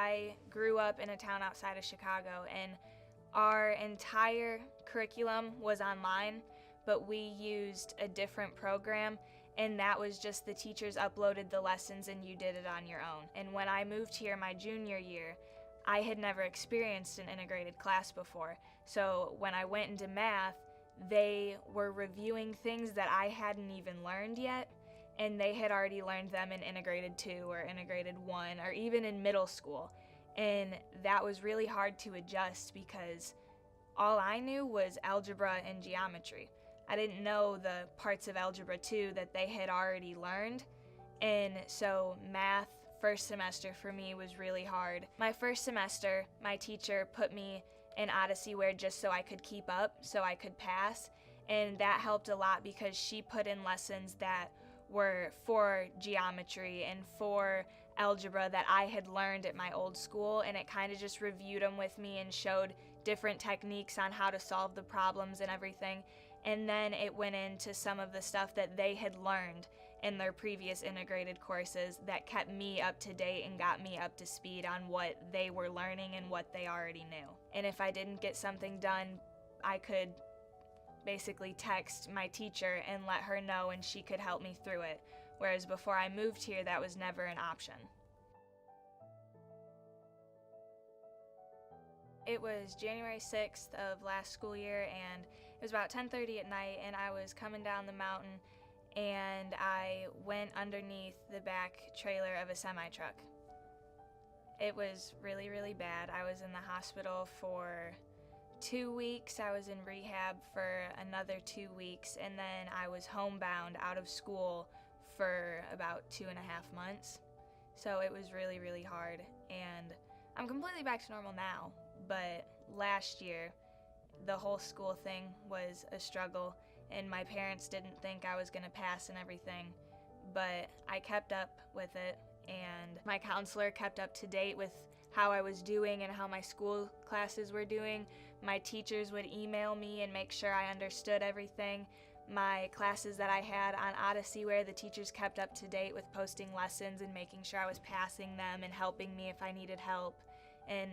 I grew up in a town outside of Chicago, and our entire curriculum was online, but we used a different program, and that was just the teachers uploaded the lessons and you did it on your own. And when I moved here my junior year, I had never experienced an integrated class before. So when I went into math, they were reviewing things that I hadn't even learned yet, and they had already learned them in integrated 2 or integrated 1 or even in middle school. And that was really hard to adjust because all I knew was algebra and geometry. I didn't know the parts of algebra 2 that they had already learned. And so math first semester for me was really hard. My first semester, my teacher put me in Odysseyware just so I could keep up, so I could pass. And that helped a lot because she put in lessons that were for geometry and for algebra that I had learned at my old school, and it kind of just reviewed them with me and showed different techniques on how to solve the problems and everything. And then it went into some of the stuff that they had learned in their previous integrated courses that kept me up to date and got me up to speed on what they were learning and what they already knew. And if I didn't get something done, I could basically text my teacher and let her know, and she could help me through it. Whereas before I moved here, that was never an option. It was January 6th of last school year, and it was about 10:30 at night, and I was coming down the mountain, and I went underneath the back trailer of a semi-truck. It was really, really bad. I was in the hospital for 2 weeks. I was in rehab for another 2 weeks, and then I was homebound out of school for about 2.5 months. So it was really, really hard, and I'm completely back to normal now, but last year the whole school thing was a struggle, and my parents didn't think I was going to pass and everything, but I kept up with it, and my counselor kept up to date with how I was doing and how my school classes were doing. My teachers would email me and make sure I understood everything. My classes that I had on Odysseyware, the teachers kept up to date with posting lessons and making sure I was passing them and helping me if I needed help. And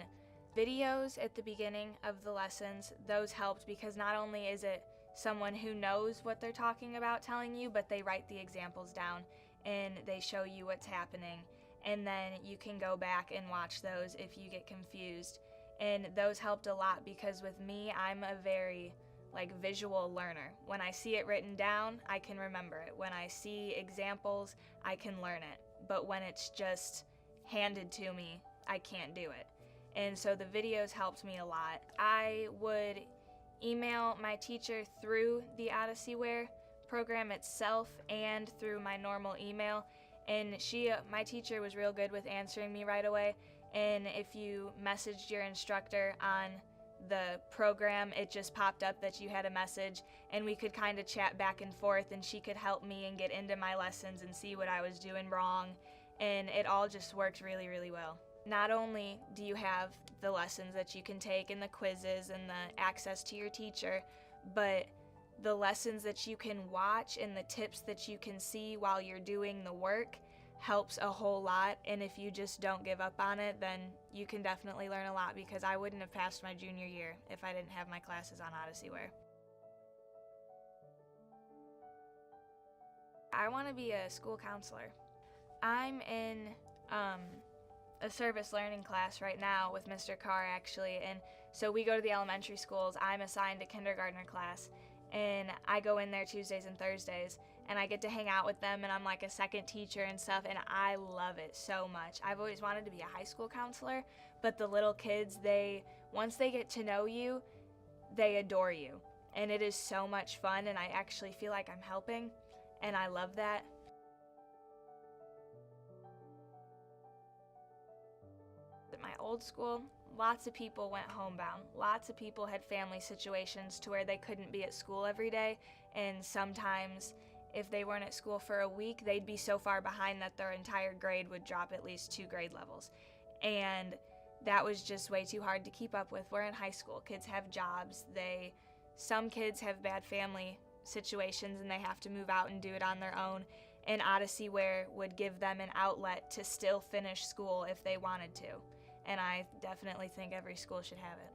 videos at the beginning of the lessons, those helped because not only is it someone who knows what they're talking about telling you, but they write the examples down and they show you what's happening. And then you can go back and watch those if you get confused. And those helped a lot because with me, I'm a very visual learner. When I see it written down, I can remember it. When I see examples, I can learn it. But when it's just handed to me, I can't do it. And so the videos helped me a lot. I would email my teacher through the Odysseyware program itself and through my normal email. And my teacher was real good with answering me right away. And if you messaged your instructor on the program, it just popped up that you had a message, and we could kind of chat back and forth, and she could help me and get into my lessons and see what I was doing wrong. And it all just worked really, really well. Not only do you have the lessons that you can take and the quizzes and the access to your teacher, but the lessons that you can watch and the tips that you can see while you're doing the work helps a whole lot. And if you just don't give up on it, then you can definitely learn a lot, because I wouldn't have passed my junior year if I didn't have my classes on Odysseyware. I want to be a school counselor. I'm in a service learning class right now with Mr. Carr, actually, and so we go to the elementary schools. I'm assigned a kindergartner class, and I go in there Tuesdays and Thursdays, and I get to hang out with them, and I'm like a second teacher and stuff, and I love it so much. I've always wanted to be a high school counselor, but the little kids, once they get to know you, they adore you, and it is so much fun, and I actually feel like I'm helping, and I love that. At my old school, lots of people went homebound. Lots of people had family situations to where they couldn't be at school every day, and sometimes if they weren't at school for a week, they'd be so far behind that their entire grade would drop at least 2 grade levels. And that was just way too hard to keep up with. We're in high school. Kids have jobs. Some kids have bad family situations and they have to move out and do it on their own. And Odysseyware would give them an outlet to still finish school if they wanted to. and I definitely think every school should have it.